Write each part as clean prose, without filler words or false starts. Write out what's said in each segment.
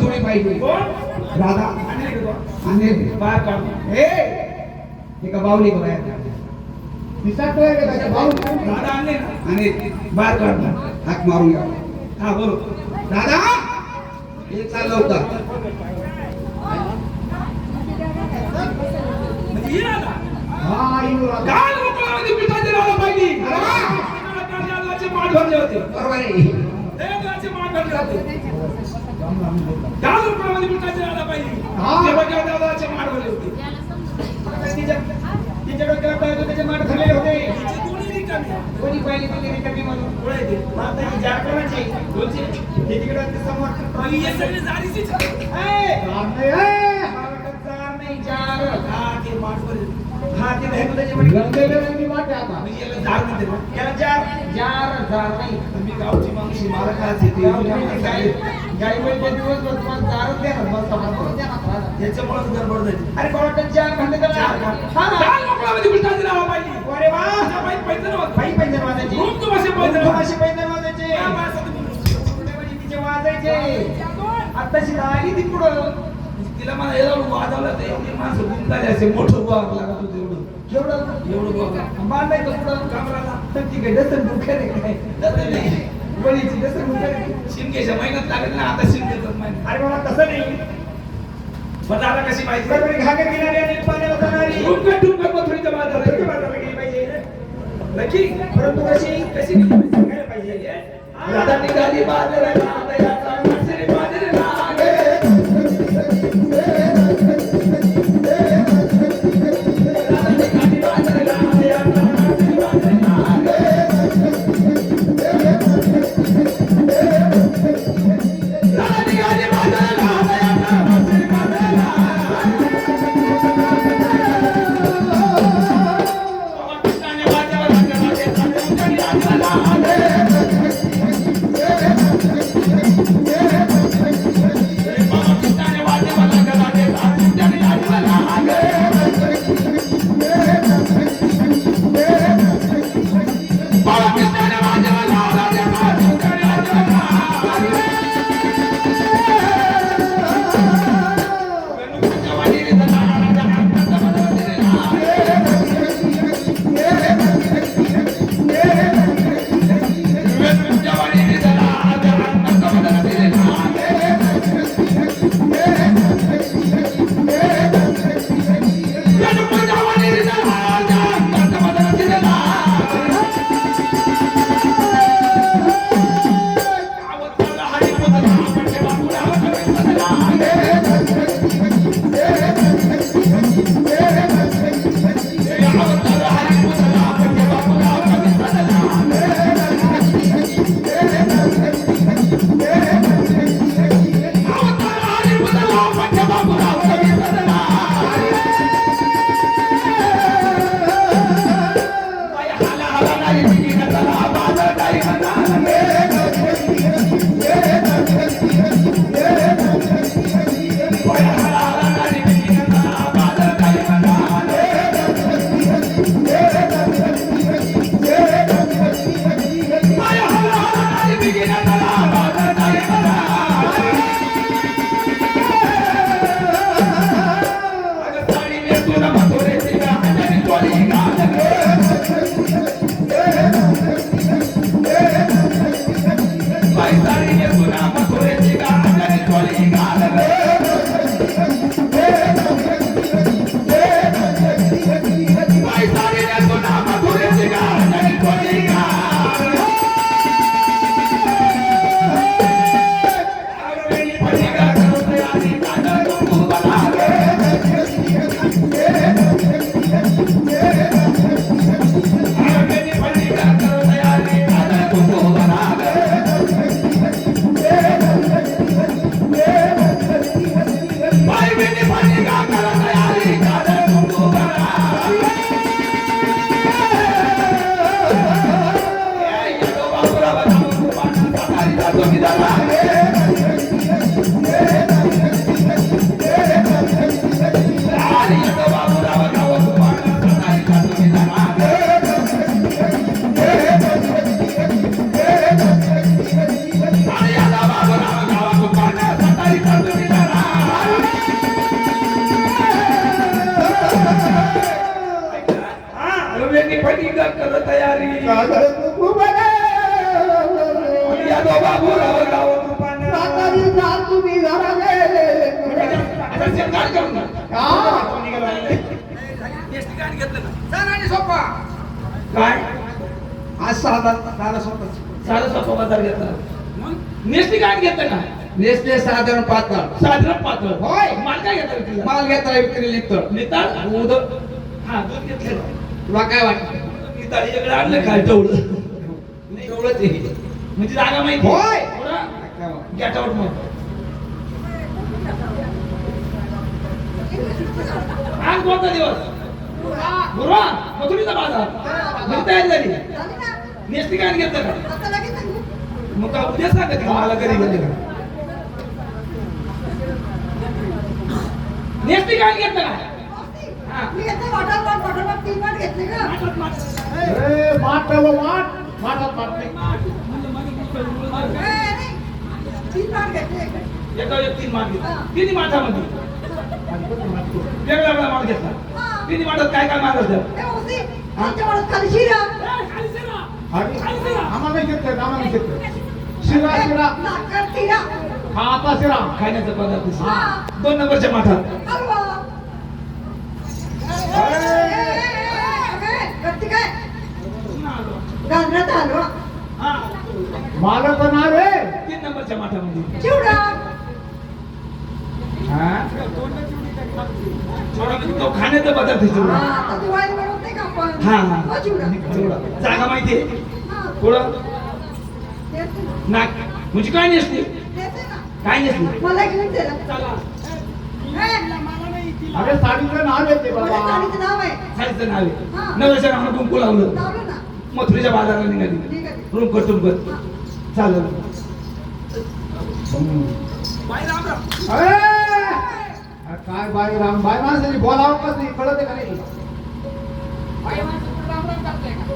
जोडी पाहिजे. कोण? राधा आणले का तो? आणि बाहेर काढ. हे का बावली का बाहेर दिसातोय का त्याच्या बावली दादा आणले ना. आणि बाहेर काढला हाक मारून घ्या. हा बरोबर. दादा हे चाललं होतं म्हणजे ये आता. हा येऊ राधा. काल गोकुळामध्ये पिठाचे राजा पाहिजे. देवाचे मान भरले होते. बरोबर आहे. देवाचे मान भरले होते. काल गोकुळामध्ये पिठाचे राजा पाहिजे. हा. तेव्हा देवाचे मान भरले होते. तिच्या डोक्याला पाहिजे त्याचे मान भरले होते. तिचे दोन्ही रिकामे. कोणी पाहिजे तिथे रिकामी म्हणून पुढे येते. माता ही जार कोणाची? दोनशे. हे तिकडे ते समोर. आणि हे सगळे जारीचेच. जार नाही जार. हा ते मान भरले. हा ते धैर्याचे मान. गंगेवरती वाट आहे आता. म्हणजे याला जार म्हणते ना. याला जार. जार जार नाही. तुम्ही गावची माणशी मला काय येते. गाई बैल दिवस तुम्हाला दारच द्या ना. बस याच्यामुळे गडबड झाली. अरे कोणाकडे जार म्हणते त्याला. हा काल गोकुळामध्ये पिठाचे राजा पाहिजे. अरे वा. बाई पैंजण वाजायचे. खूप तुम्हाशी पैंजण वाजायचे. तिचे वाजायचे. आत्ताशी आली ती पुढं. तिला मला एवढं वाजवलं तर एवढी माणसं गुंताले असे मोठं वाग लागत होतं एवढं. एवढं वाग बांधायचं पुढं कमराला. ती काय दसन डुकर आहे काय? दसन नाही. बळीची दसन डुकर आहे. शिमग्याच्या महिन्यात लागत ना आता शिमग्याचं महिन्यात. अरे मला तसं नाही. पण आता कशी पाहिजे? बरोबर घागर घेणारी आणि पाण्याला जाणारी. डुंकर मथुरीच्या बाजाराला गेली पाहिजे. नक्की. परंतु कशी सांगायला पाहिजे. राधा निघाली बाजाराला. दयाचा माणसाने बाजाराला. Thank you. फटी कर तयारी सागर कुंकुमले. या बाबूराव गाव तुपानं सातारी जा तुम्ही घरा गेले. आता शेंगाड करून हा. काय आज साधा स्वतःच. साधा सोपा बाजार घेतला नेसटी काय घेतलं का नेसले साधारण पातळ. साधारण पातळ होय. माल काय घेतलं विक्रीला माल घेतला विक्री लिहितो. निताळ दूध. हा दूध घेतलं तुला काय वाटतं? निताळ इकडे आणलं काय तेवढं एवढंच आहे. म्हणजे जागा माहिती होय. गेट आउट मग आज कोणता दिवस गुरुवा मथुरीचा बाजार मग तयार झाली नेसटी काय घेतलं का मग का उद्या सांगत का मला घरी गेले का नेसटी काय घेतलं का माठ माठात माठ नाही. एका एक तीन माठ घेतला तिन्ही माठामध्ये वेगळा वेगळा माल घेतला तिन्ही माठात काय काय माल असतात आम्हाला नाही घेतलं. शिरा शिरा हा आता शिरा खाण्याचा पदार्थ दोन नंबरच्या माठात हा मालक नाव आहे. तीन नंबरच्या माठामध्ये हा. चिवडा तो खाण्याचा पदार्थ आहे चिवडा हा हा चिवडा जागा माहिती आहे थोडं नाक म्हणजे काय नसते काय नसते मला घेऊन दे ना. चला अरे साडीचं नाव आहे ते बाबा. साडीचं नाव आहे. साडीचं नाव हा. आहे नवऱ्याच्या नावानं कुंकू लावलं लावलं ना. मथुरीच्या बाजाराला निघाली ठीक आहे. रूम कर तुम कर चालेल बाई राम राम अरे काय बाई राम बाई माणसाची बोलावं कसं नाही कळत का नाही.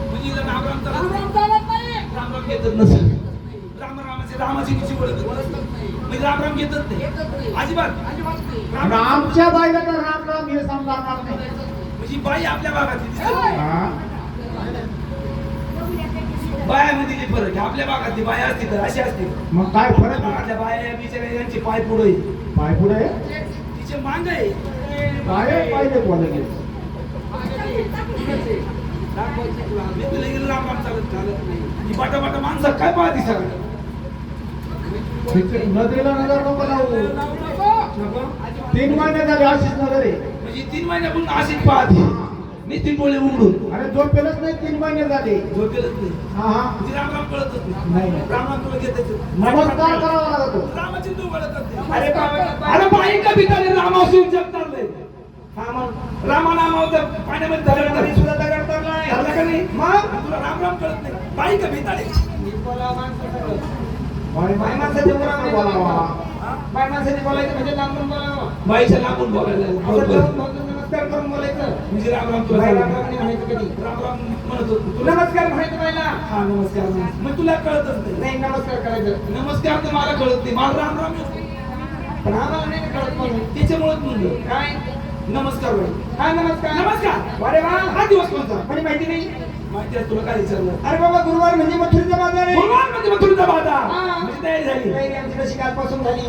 म्हणजे इथं राम राम चालत राम राम घेतच नसेल रामाची किती ओळख म्हणजे राम राम घेतच नाही अजिबात आणि आमच्या बाईला तर राम राम हे समजावणार नाही. म्हणजे बाई आपल्या भागातली दिसते. हा. बायामध्ये लई फरक आहे आपल्या भागातली बाया असते तर अशी असते मग काय आपल्या फरक आहे? भागातल्या बाया बिचाऱ्या यांचे पाय पुढे पाय पुढे तिचे मांग आहे काय पाहिजे बोलायचे. मी तुला गेलं राम राम चालत आणि बाटा बाटा माणसं काय पाहते सगळं नदीला नजर नको लावू. 3 महिने झाले अशीच नजर आहे. म्हणजे 3 महिन्यापूर्वी अशीच पाहते मी 3 डोळे उघडून अरे झोपेलच नाही 3 महिने झाले. झोपेलच नाही हा हा. म्हणजे राम राम कळतच नाही, नाही नाही. राम राम तुला घेत नमस्कार करावा लागतो. रामाची तू कळत अरे बाई का भिताने रामाशी जग चाललंय हा मग रामा नामावर पाण्यामध्ये दगड तरी सुद्धा दगड तरलाय झालं का नाही मग तुला राम राम कळत नाही बाई का भिताने बाई माणसाच्या मुलाने बोलावा. बाई माणसाने बोलायचं म्हणजे लांबून बोलावं बाईच्या लांबून बोलायला नमस्कार करून बोलायचं म्हणजे राम राम तुला राम राम म्हणायचं कधी राम राम म्हणत होतो नमस्कार म्हणायचं पहिला हा नमस्कार मग तुला कळतच नाही नमस्कार करायचं नमस्कार तर मला कळत नाही मला राम राम येतो पण आम्हाला नाही कळत म्हणून त्याच्यामुळेच म्हणलं काय नमस्कार बाई हा नमस्कार नमस्कार अरे वा हा दिवस कोणता म्हणजे माहिती नाही माहिती आहे तुला काय विचारलं अरे बाबा गुरुवार म्हणजे मथुरीचा बाजार आहे गुरुवार म्हणजे मथुरीचा बाजार म्हणजे तयारी झाली तयारी आमची कशी कालपासून झाली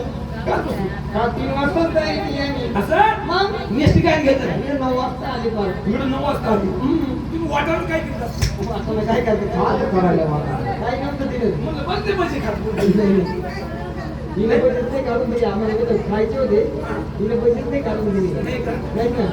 कालपासून काल 3 वाजता तयारी केली आम्ही असं मग नेसटी काय घेतलं 9 वाजता आली पण इकडे 9 वाजता आली तुम्ही वाटावर काय केलं आता काय करते काय करायला मला? काय नव्हतं दिलं मग बसते पैसे खात हिने पैसे नाही काढून दिले आम्हाला इकडे खायचे होते हिने पैसे नाही काढून दिले नाही का नाही ना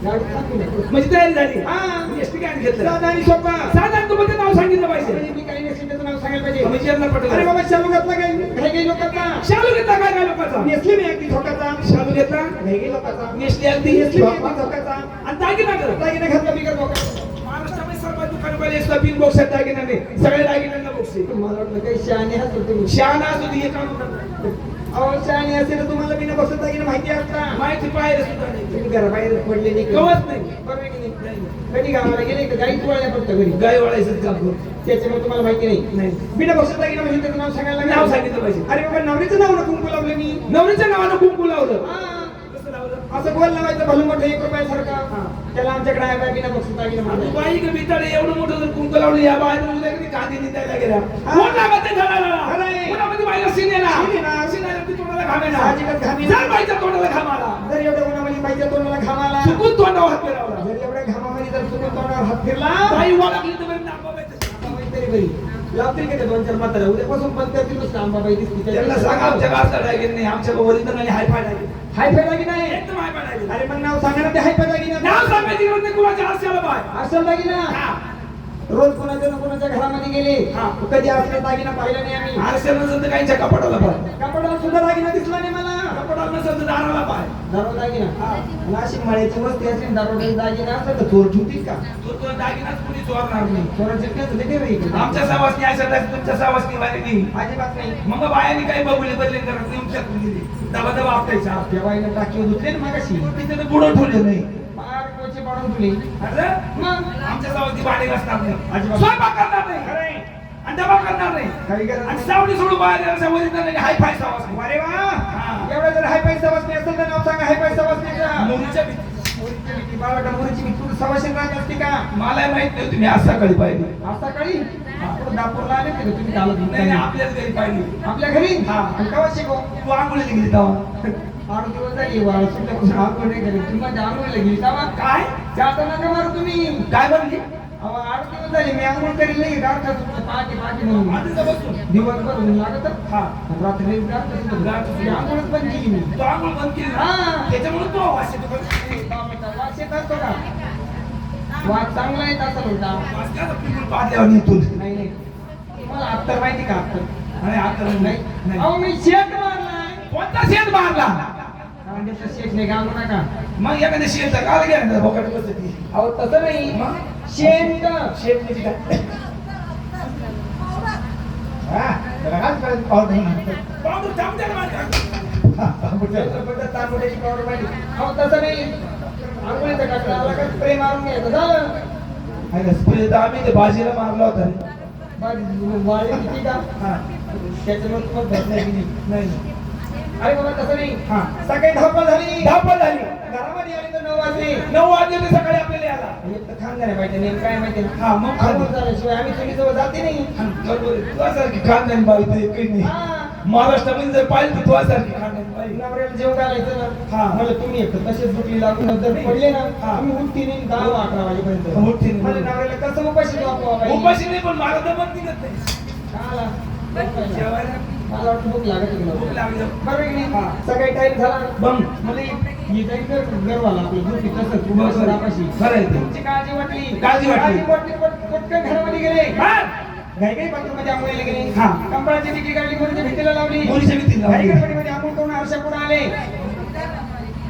गाडी टाकली ना म्हणजे तयारी झाली हा नेसटी काय घेतलं साधा आणि सोपा साधा तुमचं नाव सांगितलं पाहिजे मी काही नेसलीचं नाव सांगायला पाहिजे म्हणजे यांना पटलं अरे बाबा शालू घातला काही लोकांचा शालू घेतला काय काय लोकांचा नेसली मी अगदी धोकाचा शालू घेतला काही लोकांचा नेसली अगदी नेसली नेसली मी अगदी धोकाचा आणि दागिना कर दागिने घातला बिगर धोका महाराष्ट्रामध्ये सर्वात दुकान पाहिजे सोयाबीन बॉक्स आहेत दागिन्याने सगळ्या दागिन्यांना बॉक्स आहे मला वाटलं काही शहाणे हात होते शहाणा असू दे हे काम करतात. अहो शहाणे असेल तर तुम्हाला बिना बसत दागिने माहिती असता माहिती पाहिजे सुद्धा नाही तुम्ही घराबाहेर पडले नाही कवच नाही बरोबर की नाही कधी गावाला गेले का गाई तुळायला फक्त घरी गाय वाळायचं काम करतो. त्याच्यामुळे तुम्हाला माहिती नाही नाही बिना बसत दागिने म्हणजे त्याचं नाव सांगायला लागलं. नाव सांगितलं पाहिजे अरे बाबा नवरीचं नाव ना कुंकू लावलं मी नवरीच्या नावानं कुंकू लावलं हा. कसं लावलं असं गोल लावायचं भलं मोठं 1 रुपयासारखं. त्याला आमच्याकडे आहे बाई बिना बक्षीस दागिने तू म्हणतात. बाई का बिचारे एवढं मोठं जर कुंकू लावलं या बाहेर उद्या कधी कांदे निघायला गेल्या कोण लागत ते झाडाला खरंय. कोणामध्ये बाईला सिनेला सिनेला. सिनेला ती तोंडाला घामेना साहजिकच घामेना. जर बाईच्या तोंडाला घामाला जर एवढ्या उन्हामध्ये बाईच्या तोंडाला घाम आला, चुकून तोंडावर हात फिरवला जर एवढ्या घामामध्ये जर चुकून तोंडावर हात फिरला, बाई ओळखली तर बरं नांबाबाईचं. आंबाबाई तरी बरी. लावतील का ते 2-4 म्हाताऱ्या? उद्यापासून पण त्या दिवस आंबाबाई दिसते. त्यांना सांगा आमच्या गावात दागिने नाही आमच्या ओरिजिनल आणि हाय फाय दागिने हाय फाय दागिना आहे. एकदम हाय फाय दागिने अरे पण नाव सांगा ना ते हाय फाय दागिना. नाव सांगायची गरज नाही कुणाच्या हास्याला बाय असेल दागिना. हा. रोज कोणाच्या ना कोणाच्या घरामध्ये गेले, हा. कधी असला दागिना पाहिला नाही आम्ही. हास्य नसेल तर काहींच्या कपाटाला पाय कपड्याला सुद्धा दागिना दिसला नाही मला. कपाटाला नसेल तर दाराला पाय दारो दागिना. नाशिक माळ्याची वस्ती असेल, दारोदारी दागिना असला तर चोर ठेवतील का? तो दागिनाच कुणी चोरणार नाही चोराचे केस होते ते इकडे. आमच्या सवासनी अशा नाही तुमच्या सवासनी वाली नाही अजिबात नाही. मग बायाने काही बघुले बदले करत नाही उमच्यातून गेली दबा दबा आपटायचा त्या बाईने टाकीवर धुतले ना मागाशी. तिथे तर बुडं ठेवले नाही पार कोचे पाडून ठेवले. असं? मग आमच्या सवासनी भांडे घासणार नाही अजिबात. स्वयंपाक करणार नाही आणि डबा करणार नाही काही गरज आणि नाही. सावडी सोडून बाहेर ओरिजिनल हाय फाय सवासनी अरे वा, हा. एवढा जर हाय पैसा वाचणे असेल तर नाव सांगा हाय पैसा वाचण्याचा. मुलीच्या भीती. मुलीची भीती, बाळाटा मुलीची भीती. तू सवाशीन राहत असते का? मला माहित नाही तुम्ही आज सकाळी पाहिली आज सकाळी आपण दापूरला आले होते का तुम्ही काल? नाही नाही, आपल्याच घरी पाहिली आपल्या घरी. हा. आणि केव्हा शिकव? तू आंघोळीला गेली तेव्हा 8 दिवस झाली वाळ सुटल्यापासून आंघोळ नाही केली. तुम्ही माझ्या आंघोळीला गेली तेव्हा काय जाता नका मारू तुम्ही. काय म्हणली अहो 8 दिवस झाले मी आंघोळ करील नाही. गारठा सुटलं पहाटे पहाटे म्हणून. आधीच बसून दिवसभर ऊन लागत. हा रात्री गारठा सुटलं. मी आंघोळच बंद केली मी. तो आंघोळ बंद केली ना? हा. त्याच्यामुळे तो वास येतो का? वास येत असतो का? वास चांगला येत असेल होता. वास काय आता पिंपळ पाडल्यावर येतो. नाही नाही. तुम्हाला अत्तर माहिती का अत्तर? अरे आता नाही नाही. अहो मी शेत मारलाय. कोणता शेत मारला कारण त्याचं शेत नाही गांगू नका. मग एखाद्या शेतचा काल घ्या बोकाट बसती अहो तसं नाही. मग शेत शेत म्हणजे काय हा, जरा राजकारण पाहतो ना. पावडर थांबते ना माझ्या. तांबड्याची पावडर पाहिजे. अहो तसं नाही. आंघोळीचा कचरा आला का स्प्रे मारून घ्यायचं झालं. आहे स्प्रे तर आम्ही ते भाजीला मारला होता रे. वाळी किती का? हा. त्याच्यामुळे तुम्हाला भेट नाही दिली. नाही अरे बाबा तसं नाही. हा. सकाळी धावपळ झाली. धावपळ झाली घरामध्ये आली तर 9 वाजले. 9 वाजले ते सकाळी आपल्याला याला एक तर खानदार आहे पाहिजे नेम काय माहिती ना. हा, मग खानदार. आंघोळ झाल्याशिवाय आम्ही चुलीजवळ जाते नाही. बरोबर आहे. तुझ्यासारखी खानदानी बाई तर एकही नाही हा. महाराष्ट्रामध्ये जर पाहिलं तर तुझ्यासारखी खानदानी बाई नवऱ्याला जेव घालायचं ना. हा. मला तुम्ही एकटं तसेच दुखली लागून जर पडले ना हा. तुम्ही उठती नाही 10-11 वाजेपर्यंत. उठती नाही. मला नवऱ्याला कसं उपाशी झोपवा बाई? उपाशी नाही पण मला तर पण निघत नाही खायला. जेवायला मला वाटतं भूक लागत आहे भूक मला. लागली बरोबर की नाही? हा. सकाळी टाइम झाला मग मला ही जाईल तर गर्वाला आपलं झोपी तसंच उपाशी रापाशी. खरं आहे ते. तुमची काळजी वाटली. काळजी वाटली. पटकन घरामध्ये गेले. हा. घाई घाई बाथरूममध्ये आंघोळीला गेले. हा. कंपळाची टिकी काढली, मुलीच्या भिंतीला लावली. मुलीच्या भिंतीला लावली. घाई गडबडीमध्ये आंघोळ करून आरशापुढे आले.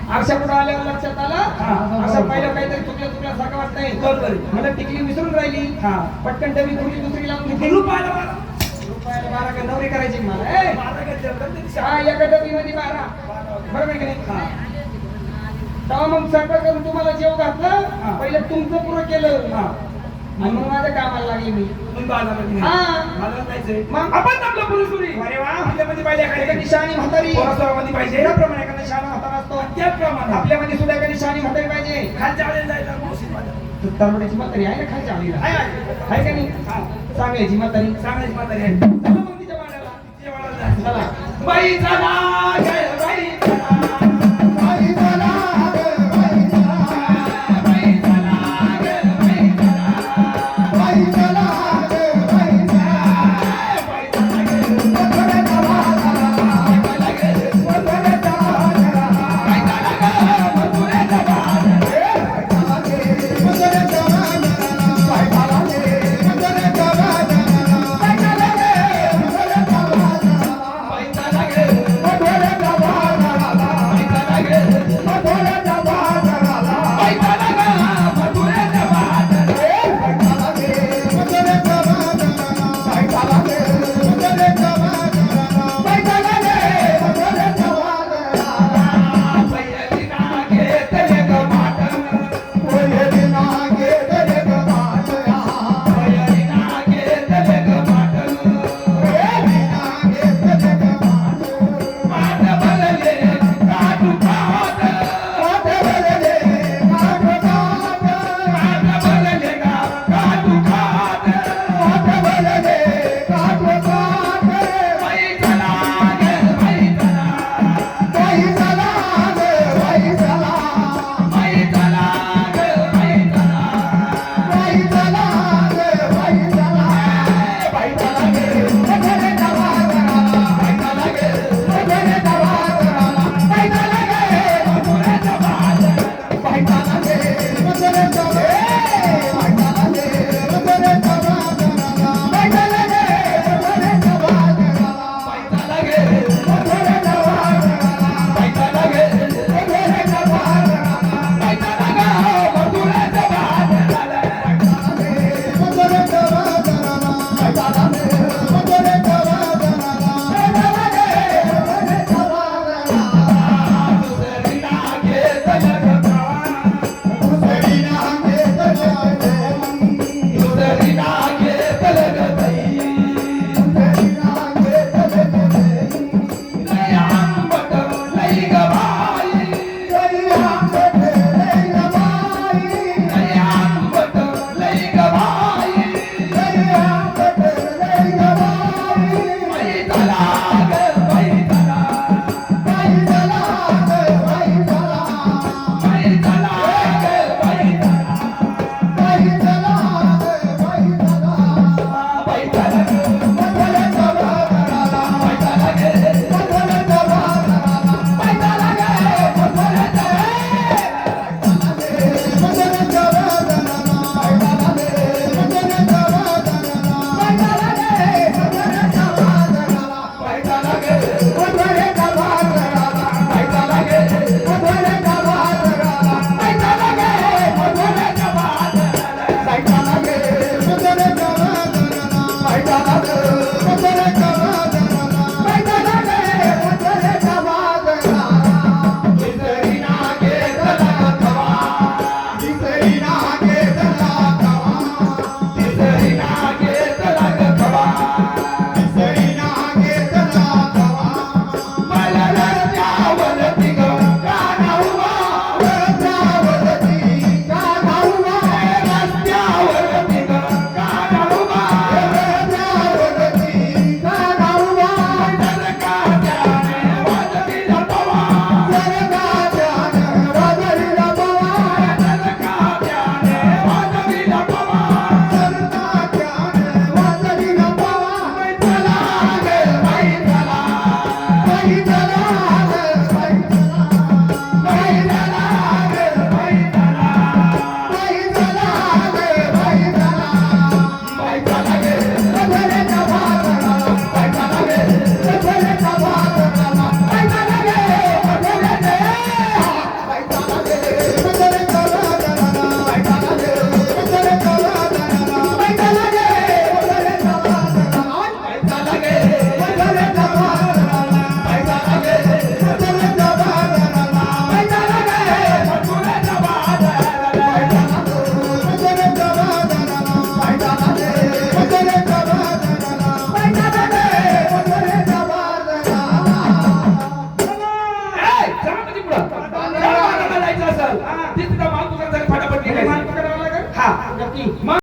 आरशापुढे आल्यावर लक्षात आलं हा. असं पाहिलं काहीतरी चुकल्यासारखं वाटतंय. बरोबर आहे. मला टिकली विसरून राहिली. हा. पटकन डबी खोली दुसरी लावून घेतली. रुपयाला बारा. रुपयाला 12 का नवरी करायची मला. ए! बारा का जेवढं ते हा, शहा. एका डबीमध्ये 12. बरोबर की नाही? हा. तेव्हा मग स्वयंपाक करून तुम्हाला जेव घातलं. हा. पहिलं तुमचं पुरं केलं. हा. आणि मग माझ्या कामाला लागले मी. तुम्ही बाजारात नाही. हा. बाजारात जायचंय. मग? आपण आपलं पुरुषुरी. अरे वा. आपल्यामध्ये पाहिजे एखादी एखादी शहाणी म्हातारी. पोरासोरामध्ये पाहिजे. त्याप्रमाणे एखादी शहाणा म्हातारा असतो. त्याचप्रमाणे आपल्यामध्ये सुद्धा एखादी शहाणी म्हातारी पाहिजे. खालच्या आलेला जायला मावशीत माझ्या. तांबड्याची म्हातारी आहे ना खालच्या आलीला? आहे. आहे का नाही? हा. सांगायची म्हातारी. सांगायची म्हातारी आहे. चला मग तिच्या वाड्याला. तिच्या वाड्याला जायचं. चला. बाई चला